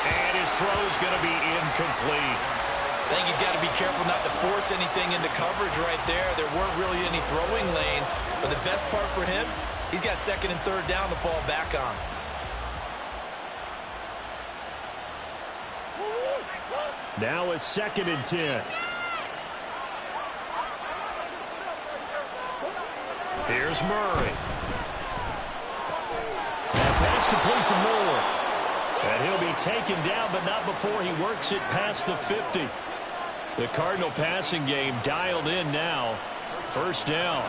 And his throw's going to be incomplete. I think he's got to be careful not to force anything into coverage right there. There weren't really any throwing lanes. But the best part for him, he's got 2nd and 3rd down to fall back on. Now a 2nd and 10. Here's Murray. That pass complete to Moore. And he'll be taken down, but not before he works it past the 50. The Cardinal passing game dialed in now. 1st down.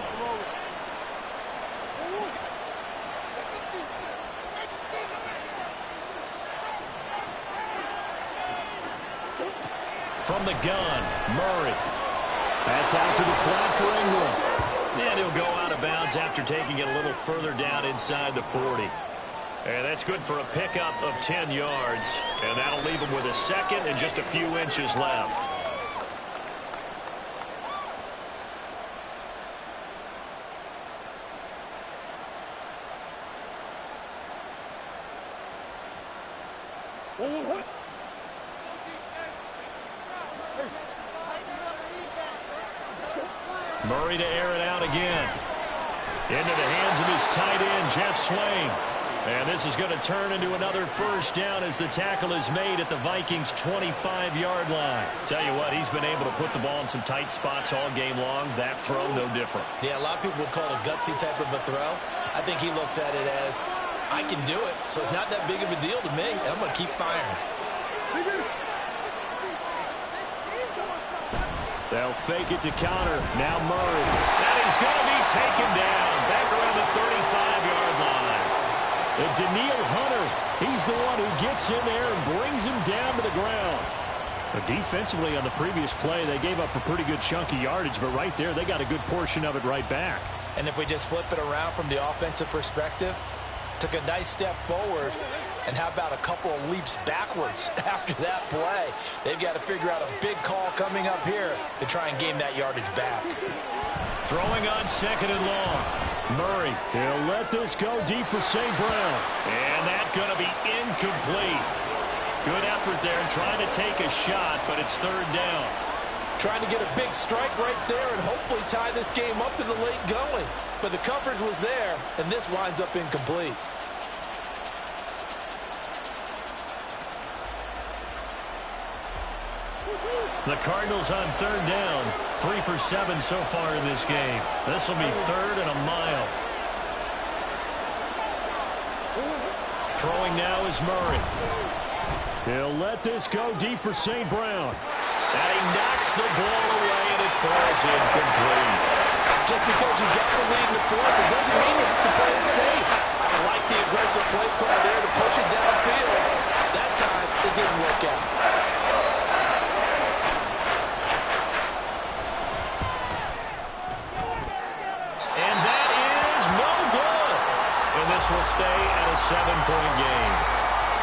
From the gun, Murray. That's out to the flat for Ingram. And he'll go out of bounds after taking it a little further down inside the 40. And that's good for a pickup of 10 yards. And that'll leave him with a 2nd and just a few inches left. Murray to air it out again. Into the hands of his tight end, Jeff Swain. And this is going to turn into another 1st down as the tackle is made at the Vikings' 25-yard line. Tell you what, he's been able to put the ball in some tight spots all game long. That throw, no different. Yeah, a lot of people would call it a gutsy type of a throw. I think he looks at it as, I can do it, so it's not that big of a deal to me, and I'm going to keep firing. They'll fake it to counter. Now Murray. And he's going to be taken down back around the 35-yard line. Daniil Hunter, he's the one who gets in there and brings him down to the ground. But defensively on the previous play, they gave up a pretty good chunk of yardage, but right there, they got a good portion of it right back. And if we just flip it around from the offensive perspective, took a nice step forward, and how about a couple of leaps backwards after that play? They've got to figure out a big call coming up here to try and gain that yardage back. Throwing on 2nd and long. Murray, he'll let this go deep for St. Brown. And that's going to be incomplete. Good effort there and trying to take a shot, but it's 3rd down. Trying to get a big strike right there and hopefully tie this game up in the late going. But the coverage was there, and this winds up incomplete. The Cardinals on third down. 3 for 7 so far in this game. This will be 3rd and a mile. Throwing now is Murray. He'll let this go deep for St. Brown. And he knocks the ball away, and it falls incomplete. Just because you got the lead in the fourth, it doesn't mean you have to play it safe. I like the aggressive play call there to push it downfield. That time, it didn't work out. And that is no good. And this will stay at a 7-point game.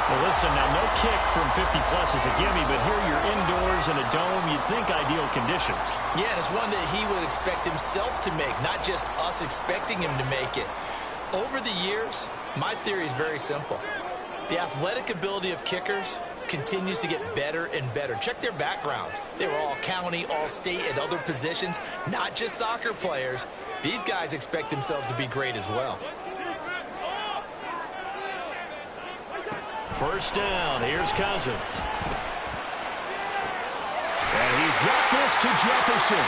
Well, listen, now no kick from 50-plus is a gimme, but here you're indoors in a dome. You'd think ideal conditions. Yeah, and it's one that he would expect himself to make, not just us expecting him to make it. Over the years, my theory is very simple. The athletic ability of kickers continues to get better and better. Check their backgrounds. They were all county, all state, at other positions, not just soccer players. These guys expect themselves to be great as well. First down, here's Cousins. And he's got this to Jefferson.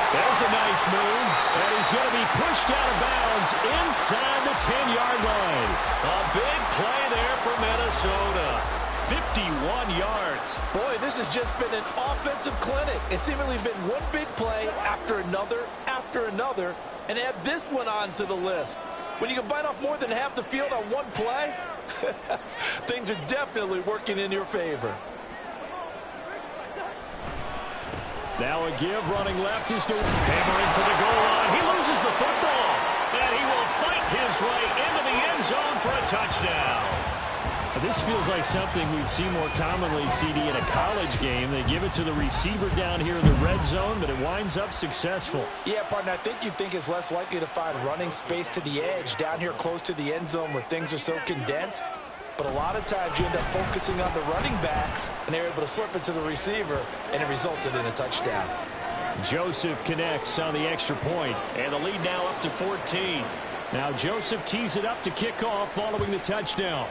There's a nice move, and he's going to be pushed out of bounds inside the 10-yard line. A big play there for Minnesota. 51 yards. Boy, this has just been an offensive clinic. It's seemingly been one big play after another, and add this one onto the list. When you can bite off more than half the field on one play, things are definitely working in your favor. Now a give, running left is New. Hammering for the goal line. He loses the football, and he will fight his way into the end zone for a touchdown. This feels like something we'd see more commonly, CD, in a college game. They give it to the receiver down here in the red zone, but it winds up successful. Yeah, partner, I think you'd think it's less likely to find running space to the edge down here close to the end zone where things are so condensed. But a lot of times you end up focusing on the running backs, and they're able to slip it to the receiver, and it resulted in a touchdown. Joseph connects on the extra point, and the lead now up to 14. Now Joseph tees it up to kick off following the touchdown.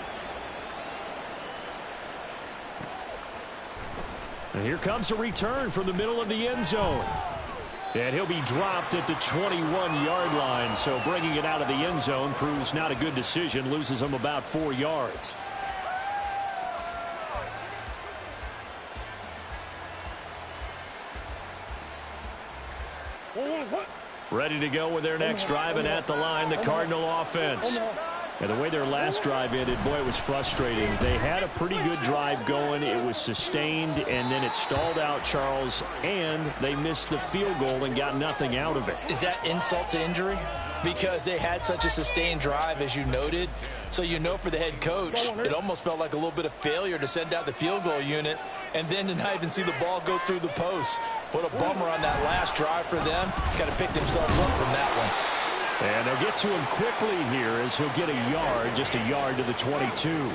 And here comes a return from the middle of the end zone. And he'll be dropped at the 21-yard line. So bringing it out of the end zone proves not a good decision. Loses him about 4 yards. Ready to go with their next drive, and at the line, the Cardinal offense. And the way their last drive ended, boy, it was frustrating. They had a pretty good drive going. It was sustained, and then it stalled out, Charles, and they missed the field goal and got nothing out of it. Is that insult to injury? Because they had such a sustained drive, as you noted. So you know for the head coach, it almost felt like a little bit of failure to send out the field goal unit and then to not even see the ball go through the post. What a bummer on that last drive for them. Got to pick themselves up from that one. And they'll get to him quickly here as he'll get a yard, just a yard to the 22.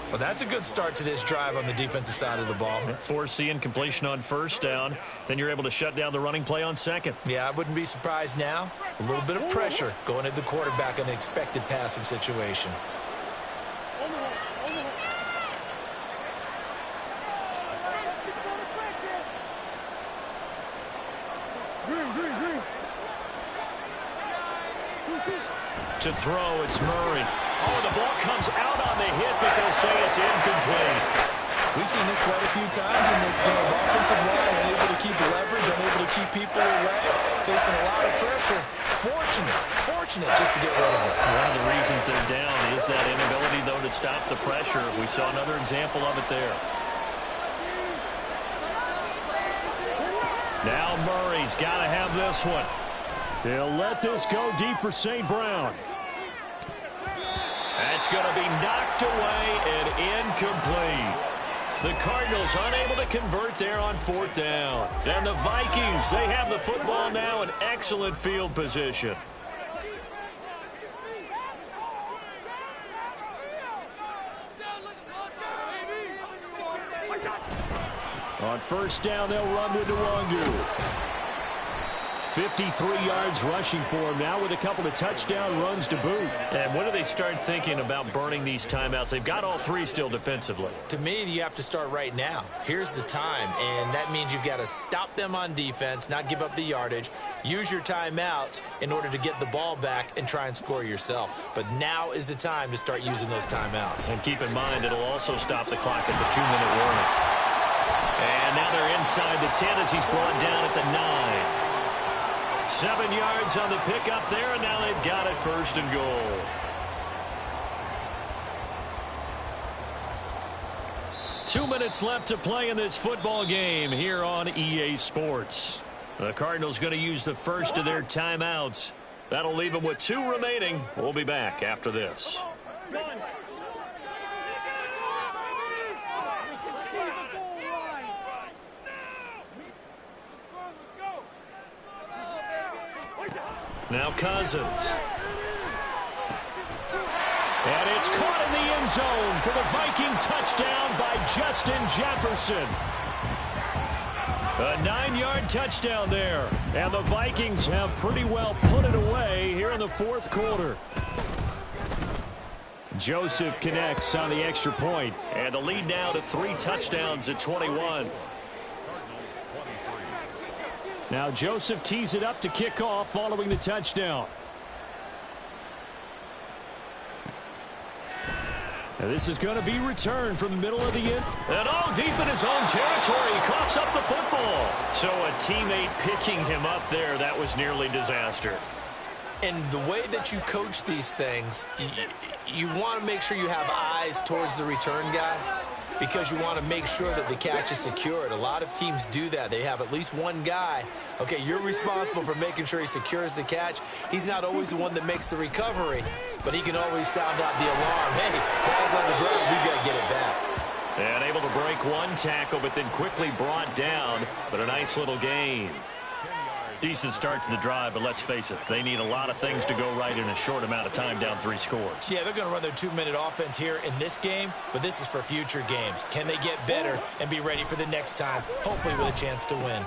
Well, that's a good start to this drive on the defensive side of the ball. Forcing completion on first down. Then you're able to shut down the running play on second. Yeah, I wouldn't be surprised now. A little bit of pressure going at the quarterback in an expected passing situation. To throw, it's Murray. Oh, the ball comes out on the hit, but they'll say it's incomplete. We've seen this quite a few times in this game. Offensive line unable to keep leverage, unable to keep people away, facing a lot of pressure. Fortunate just to get rid of it. One of the reasons they're down is that inability, though, to stop the pressure. We saw another example of it there. Now Murray's got to have this one. They'll let this go deep for St. Brown. That's going to be knocked away and incomplete. The Cardinals unable to convert there on fourth down. And the Vikings, they have the football now in excellent field position. On first down, they'll run with Nwangu. 53 yards rushing for him now with a couple of touchdown runs to boot. And when do they start thinking about burning these timeouts? They've got all three still defensively. To me, you have to start right now. Here's the time, and that means you've got to stop them on defense, not give up the yardage, use your timeouts in order to get the ball back and try and score yourself. But now is the time to start using those timeouts. And keep in mind, it'll also stop the clock at the 2-minute warning. And now they're inside the 10 as he's brought down at the 9. 7 yards on the pickup there, and now they've got it 1st and goal. Two minutes left to play in this football game here on EA Sports. The Cardinals going to use the first of their timeouts. That'll leave them with 2 remaining. We'll be back after this. Now Cousins. And it's caught in the end zone for the Viking touchdown by Justin Jefferson. A 9-yard touchdown there. And the Vikings have pretty well put it away here in the 4th quarter. Joseph connects on the extra point. And the lead now to 3 touchdowns at 21. Now Joseph tees it up to kick off following the touchdown. And this is going to be returned from the middle of the end. And all deep in his own territory. He coughs up the football. So a teammate picking him up there, that was nearly disaster. And the way that you coach these things, you want to make sure you have eyes towards the return guy, because you want to make sure that the catch is secured. A lot of teams do that. They have at least one guy. Okay, you're responsible for making sure he secures the catch. He's not always the one that makes the recovery, but he can always sound out the alarm. Hey, ball's on the ground. We got to get it back. And able to break one tackle, but then quickly brought down. But a nice little gain. Decent start to the drive, but let's face it, they need a lot of things to go right in a short amount of time, down 3 scores. Yeah, they're going to run their 2-minute offense here in this game, but this is for future games. Can they get better and be ready for the next time, hopefully with a chance to win?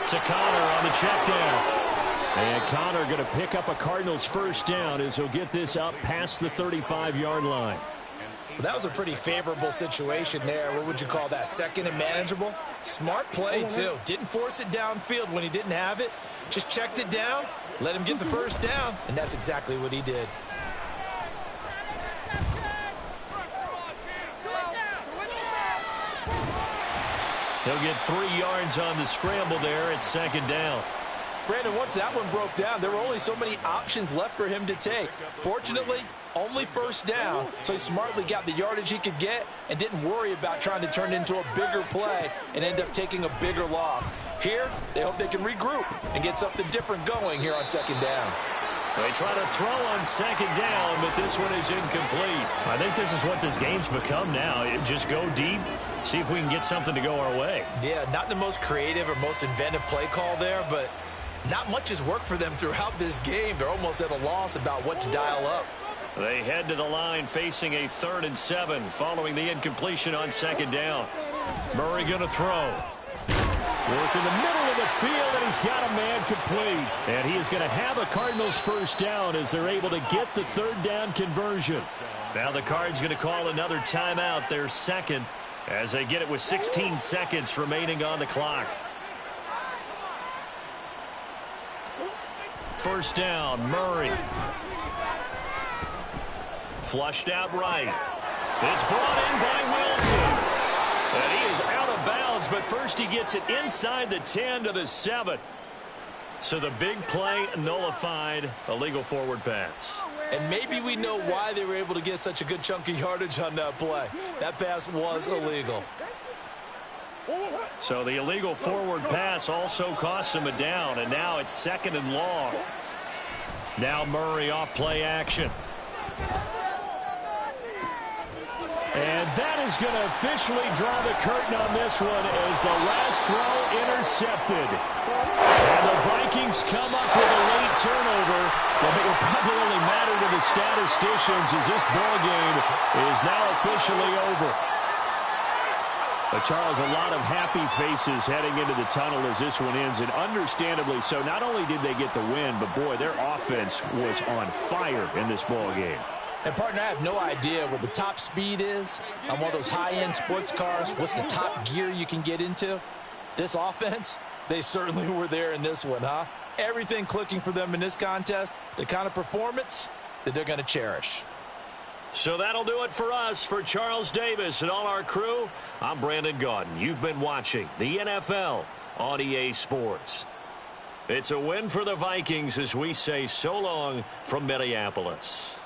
To Connor on the check down. And Connor going to pick up a Cardinals 1st down as he'll get this up past the 35-yard line. Well, that was a pretty favorable situation there. What would you call that? 2nd and manageable? Smart play, too. Didn't force it downfield when he didn't have it. Just checked it down, let him get the 1st down, and that's exactly what he did. He'll get 3 yards on the scramble there at 2nd down. Brandon, once that one broke down, there were only so many options left for him to take. Fortunately, only 1st down, so he smartly got the yardage he could get and didn't worry about trying to turn it into a bigger play and end up taking a bigger loss. Here, they hope they can regroup and get something different going here on 2nd down. They try to throw on 2nd down, but this one is incomplete. I think this is what this game's become now. Just go deep, see if we can get something to go our way. Yeah, not the most creative or most inventive play call there, but not much has worked for them throughout this game. They're almost at a loss about what to dial up. They head to the line facing a 3rd and 7 following the incompletion on 2nd down. Murray going to throw. Work in the middle of the field, and he's got a man complete. And he is going to have a Cardinals 1st down as they're able to get the 3rd down conversion. Now the Cards going to call another timeout, their 2nd, as they get it with 16 seconds remaining on the clock. 1st down, Murray. Flushed out right. It's brought in by Wilson. And he is out of bounds, but first he gets it inside the 10 to the 7. So the big play nullified, illegal forward pass. And maybe we know why they were able to get such a good chunk of yardage on that play. That pass was illegal. So the illegal forward pass also costs him a down, and now it's 2nd and long. Now Murray off play action. And that is going to officially draw the curtain on this one as the last throw intercepted. And the Vikings come up with a late turnover, but it will probably only matter to the statisticians as this ball game is now officially over. Charles, a lot of happy faces heading into the tunnel as this one ends, and understandably so. Not only did they get the win, but, boy, their offense was on fire in this ball game. And, partner, I have no idea what the top speed is on one of those high-end sports cars. What's the top gear you can get into? This offense, they certainly were there in this one, huh? Everything clicking for them in this contest, the kind of performance that they're going to cherish. So that'll do it for us. For Charles Davis and all our crew, I'm Brandon Gaudin. You've been watching the NFL on EA Sports. It's a win for the Vikings as we say so long from Minneapolis.